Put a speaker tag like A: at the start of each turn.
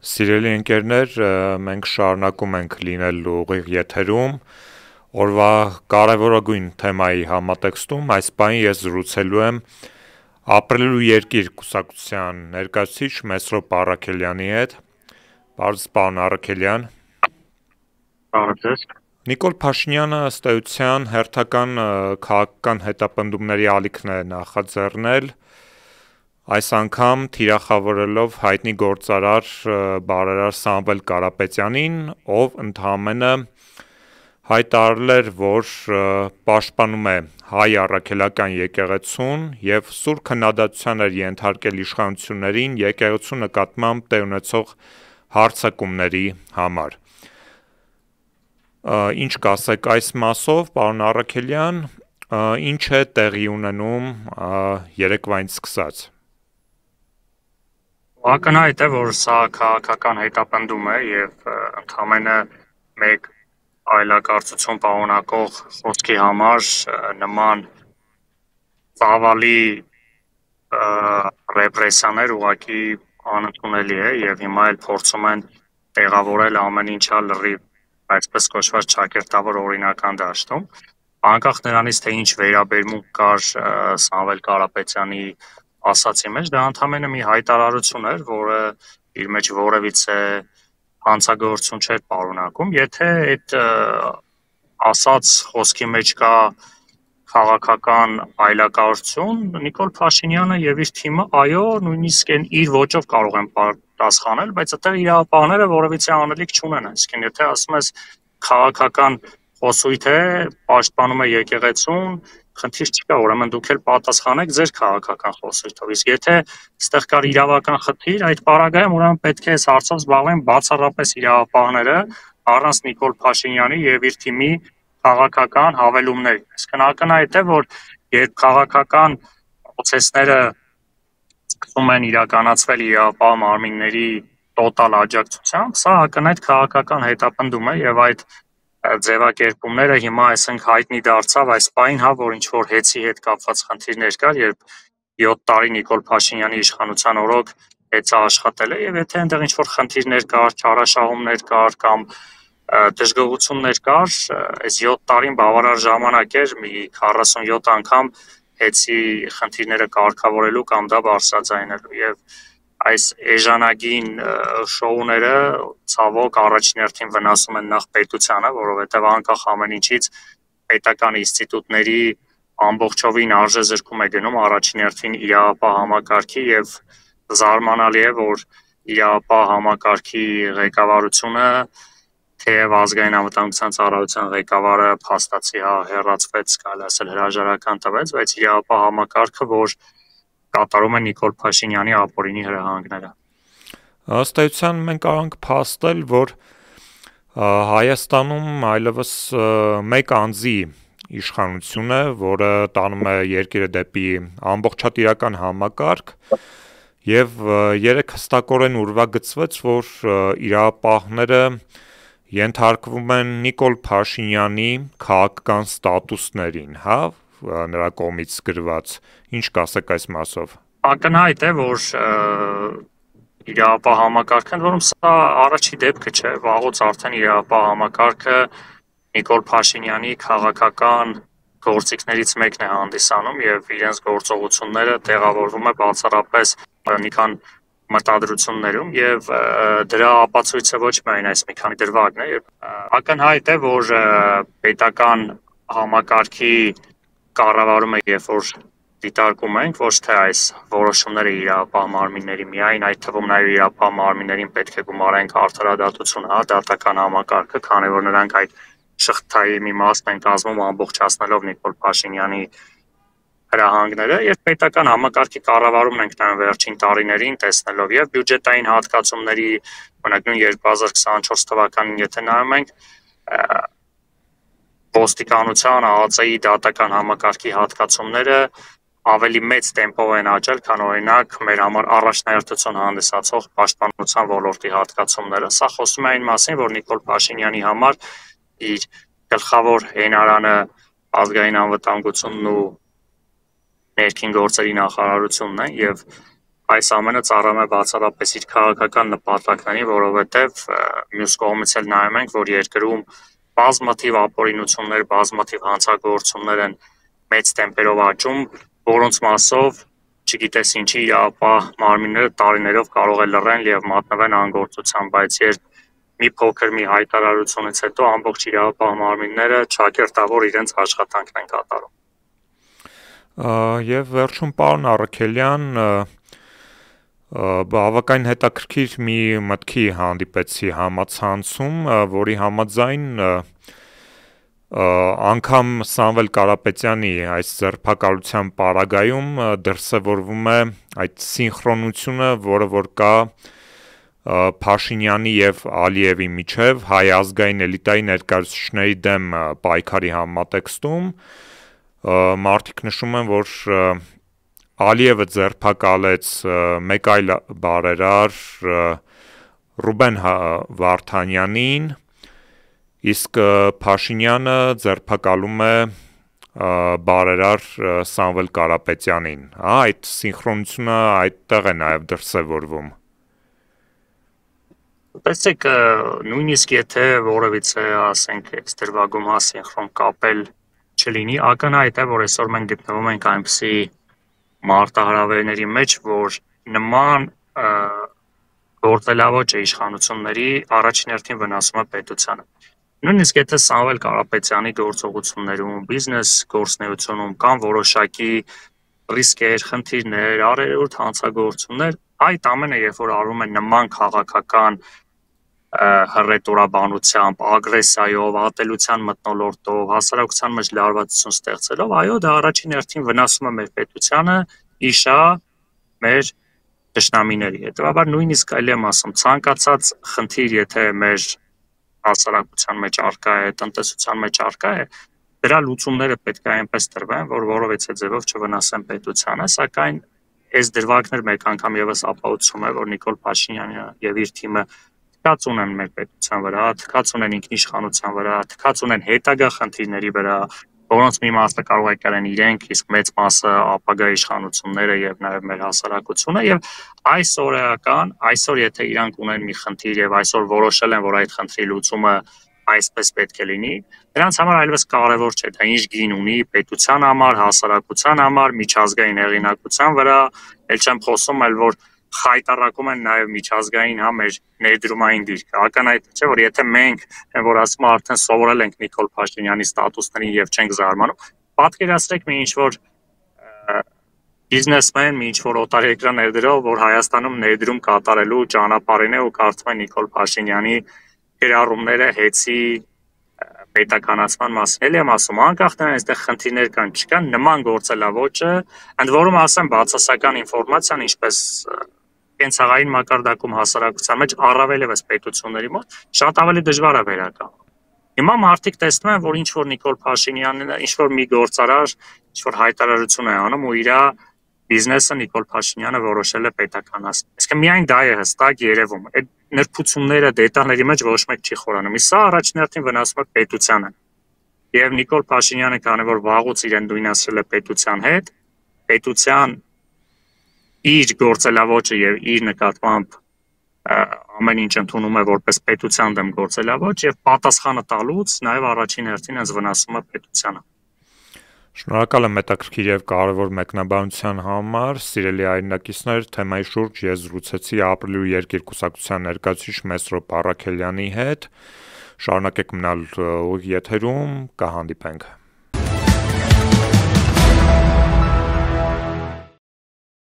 A: Սիրելի ընկերներ, մենք շարունակում ենք լինել ուղիղ եթերում օրվա կարևորագույն թեմայի համատեքստում այս պահին ես զրուցելու եմ Ապրելու երկիր կուսակցության ներկայացուցիչ Մեսրոպ Առաքելյանի հետ։ Պարզ պարոն Առաքելյան։
B: Բարև։
A: Նիկոլ Փաշինյանը ըստ էության հերթական քաղաքական հետապնդումների ալիքն է նախաձեռնել, այս անգամ թիրախավորելով հայտնի գործարար բարերար Սամվել Կարապետյանին, ով ընդամենը հայտարարել էր, որ պաշտպանում է հայ առաքելական եկեղեցուն և սուր քննադատության էր ենթարկել իշխանություններին եկեղեցու նկատմամբ տեղի ունեցող հարձակումների համար։ Ինչ կասեք այս մասով, պարոն Առաքելյան, ինչ է տեղի ունենում երեկվայից սկսած։
B: Ակնհայտ է, որ սա քաղաքական հետապնդում է եւ ընդամենը մեկ այլակարծություն պարունակող խոսքի համար նման ծավալի ռեպրեսիաներ ուղղակի անընդունելի է եւ հիմա էլ փորձում են տեղավորել ամեն ինչա լրիվ այսպես կոչված ճակերտավոր օրինական դաշտում, անկախ նրանից թե ինչ վերաբերմունք կար Սամվել Կարապետյանի ասացի մեջ, դա ընդամենը մի հայտարարություն էր, որը իր մեջ որևիցե հանցագործություն չէր պարունակում, եթե այդ ասած խոսքի մեջ կա քաղաքական այլակարծություն, Նիկոլ Փաշինյանը եւ իր թիմը, այո, նույնիսկ այն իր ոճով կարող են պատասխանել, բայց այդտեղ իրավապահները որևիցե անելիք չունեն, այսինքն եթե ասում ես քաղաքական խոսույթ է, պաշտպանում է եկեղեցուն, խնդիր չկա, ուրեմն դուք էլ պատասխանեք ձեր քաղաքական խոսույթով, իսկ եթե այստեղ կար իրավական խնդիր, այդ պարագայում ուրեմն պետք է այս հարցով զբաղվեն բացառապես իրավապահները, առանց Նիկոլ Փաշինյանի եւ իր թիմի քաղաքական հավելումների։ Այսինքն ակնհայտ է, որ երբ քաղաքական պրոցեսները սկսում են իրականացվել իրավապահ մարմինների տոտալ աջակցությամբ, սա ակնհայտ քաղաքական հետապնդում է եւ այդ ձևակերպումները հիմա այսինքն հայտնի դարձավ այս պահին, որ ինչ որ հեծի հետ կապված խնդիրներ կար, երբ 7 տարի Նիկոլ Փաշինյանի իշխանության օրոք հեծը աշխատել է եւ եթե այնտեղ ինչ որ խնդիրներ կար, չարաշահումներ կար կամ դժգոհություններ կար, այս 7 տարին բավարար ժամանակ էր մի 47 անգամ հեծի խնդիրները կարգավորելու կամ դա բարձրաձայնելու եւ այս էժանագին շոուները ցավոք առաջին հերթին վնասում են նախ պետությանը, որովհետեւ անկախ ամեն ինչից պետական ինստիտուտների ամբողջովին արժեզրկում է գնում առաջին հերթին իրավապահ համակարգի եւ զարմանալի է, որ իրավապահ համակարգի ղեկավարությունը թեև ազգային անվտանգության ծառայության ղեկավարը փաստացի հեռացվեց, կարելի ասել հրաժարական տվեց, բայց իրավապահ համակարգը, որ կատարում է Նիկոլ Փաշինյանի ապօրինի հրահանգները։
A: Ըստ էության մենք կարող ենք փաստել, որ Հայաստանում այլևս մեկ անձի իշխանություն է, որը տանում է երկիրը դեպի ամբողջատիրական համակարգ եւ երեք հստակորեն ուրվագծվեց, որ իրավապահները ենթարկվում են Նիկոլ Փաշինյանի քաղաքական ստատուսներին, նրա կողմից գրված, ինչ կասեք այս մասով։
B: Ակնհայտ է, որ իրավապահ համակարգը, ընդ որում սա առաջի դեպքը չէ, վաղուց արդեն իրավապահ համակարգը Նիկոլ Փաշինյանի քաղաքական գործիքներից մեկն է հանդիսանում եւ իրենց գործողությունները տեղավորվում է բացառապես մի քան մտադրություններում եւ դրա ապացույցը ոչ միայն այս մի քանի դրվագն է, ակնհայտ է, որ պետական համակարգի կառավարումը երբ որ դիտարկում ենք, ոչ թե այս որոշումները իրավապահ մարմինների միայն, այդ թվում նաև իրավապահ մարմիններին պետք է գումարենք արդարադատություն, դատական համակարգը, քանի որ նրանք այդ շղթայի մի մասն են կազմում ամբողջացնելով Նիկոլ Փաշինյանի հրահանգները, եւ պետական համակարգի կառավարումն ենք նաեւ վերջին տարիներին տեսնելով եւ բյուջետային հատկացումների, օրինակ նույն 2024 թվականին եթե նայում ենք ոստիկանության ԱԱԾ-ի դատական համակարգի հատկացումները ավելի մեծ տեմպով են աճել, քան օրինակ մեր համար առաջնահերթություն հանդիսացող պաշտպանության ոլորտի հատկացումները։ Սա խոսում է այն մասին, որ Նիկոլ Փաշինյանի համար իր գլխավոր հենարանը ազգային անվտանգությունն ու ներքին գործերի նախարարությունն է եւ այս ամենը ծառայում է բացառապես իր քաղաքական նպատակներին, որովհետև մյուս կողմից էլ նայում ենք, որ երկրում բազմաթիվ ապօրինություններ, բազմաթիվ հանցագործություններ են մեծ տեմպերով աճում, որոնց մասով չգիտես ինչի իրավապահ մարմինները տարիներով կարող է լռեն եւ մատնվեն անգործության, բայց երբ մի փոքր մի հայտարարությունից հետո ամբողջ իրավապահ մարմինները ճակերտավոր իրենց աշխատանքն են կատարում։
A: Եվ վերջում պարոն Առաքելյան, բավականին հետաքրքիր մի մտքի հանդիպեցի համացանցում, որի համաձայն անգամ Սամվել Կարապետյանի այս ձերբակալության պարագայում դրսևորվում է այդ սինխրոնությունը, որը որ կա Փաշինյանի եւ Ալիևի միջև հայ ազգային էլիտայի ներկայացուցիչների դեմ պայքարի համատեքստում մարդիկ նշում են, որ Ալիևը ձերբակալեց մեկ այլ բարերար Ռուբեն Վարդանյանին, իսկ Փաշինյանը ձերբակալում է բարերար Սամվել Կարապետյանին։ Այդ սինխրոնությունը այդտեղ է նաև դրսևորվում։
B: Տեսեք, նույնիսկ եթե որևիցե, ասենք, այս դրվագում ասինխրոն կապել չլինի, ակնհայտ է, որ այսօր մենք գտնվում ենք այնպիսի մարտահրավերների մեջ, որ նման գործելավոճը իշխանությունների առաջին հերթին վնասում է պետությանը։ Նույնիսկ եթե Սամվել Կարապետյանի գործողություններում, բիզնես գործունեությունում կան որոշակի ռիսկեր, խնդիրներ, առերուտ հանցագործություններ, այդ ամենը երբ որ արվում է նման քաղաքական հռետորաբանությամբ, ագրեսիայով, ատելության մթնոլորտով, հասարակության մեջ լարվածություն ստեղծելով, այո, դա առաջին հերթին վնասում է մեր պետությանը, իշա մեր թշնամիների։ Հետևաբար նույնիսկ այլ եմ ասում, ցանկացած խնդիր, եթե մեր հասարակության մեջ առկա է, տնտեսության մեջ առկա է, դրա լուծումները պետք է այնպես տրվեն, որ որովհետեւ ձևով չվնասեն պետությանը, սակայն այս դրվագներ մեկ անգամ եւս ապահովում է, որ Նիկոլ Փաշինյանը եւ իր թիմը թքած ունեն մեր պետության վրա, թքած ունեն ինքնիշխանության վրա, թքած ունեն հետագա խնդիրների վրա, որոնց մի մասը կարող է կրեն իրենք, իսկ մեծ մասը ապագա իշխանությունները եւ նաեւ մեր հասարակությունը եւ այսօր եթե իրանք ունեն մի խնդիր եւ այսօր որոշել են, որ այդ խնդրի լուծումը այսպես պետք է լինի, նրանց համար այլևս կարևոր չէ, դա ինչ գին ունի պետության համար, հասարակության համար, միջազգային հեղինակության վրա, ել չեմ խոսում, այլ որ խայտարակում են նաև միջազգային մեր ներդրումային դիրքը։ Ակնհայտ չէ, որ եթե մենք, որ ասում եմ, արդեն սովորել ենք Նիկոլ Փաշինյանի ստատուսներին եւ չենք զարմանում, պատկերացրեք մի ինչ-որ բիզնեսմեն, մի ինչ-որ օտարերկրյա ներդրող, որ Հայաստանում ներդրում կատարելու ճանապարհին է ու կարծում է Նիկոլ Փաշինյանի գրառումները հեծի պետականացման մասին։ Էլ եմ ասում, անկախ նրանից այստեղ խնդիրներ կան, չկան, նման գործելավոճը, ընդ որում ասեմ, բացասական ինֆորմացիան, ինչպես կենցաղային մակարդակում հասարակության մեջ առավել եւս պետությունների մոտ շատ ավելի դժվար է վերականգնել։ Հիմա մարդիկ տեսնում են, որ ինչ որ Նիկոլ Փաշինյանն ինչ որ մի գործարար, ինչ որ հայտարարություն է անում ու իր բիզնեսը Նիկոլ Փաշինյանը որոշել է պետականացնել։ Իսկ միայն դա է հստակ երևում։ Այդ նրբությունները դետալների մեջ ոչ մեկ չի խորանում։ Սա առաջին հերթին վնասում է պետությանը։ Եվ Նիկոլ Փաշինյանը քանի որ վաղուց իրեն նույնացրել է պետության հետ, պետության իր գործելավոճը եւ իր նկատմամբ ամեն ինչ ընդունում է որպես պետության դեմ գործելավոճ եւ պատասխանը տալուց նաեւ առաջին հերթին հենց վնասում է պետությանը։
A: Շնորհակալ եմ հետաքրքիր եւ կարեւոր մեկնաբանության համար, սիրելի այրենակիցներ, թեմայի շուրջ ես զրուցեցի Ապրիլի ու երկիր կուսակցության ներկայացուցիչ Մեսրոպ Առաքելյանի հետ։ Շարունակեք մնալ եթերում, կհանդիպենք։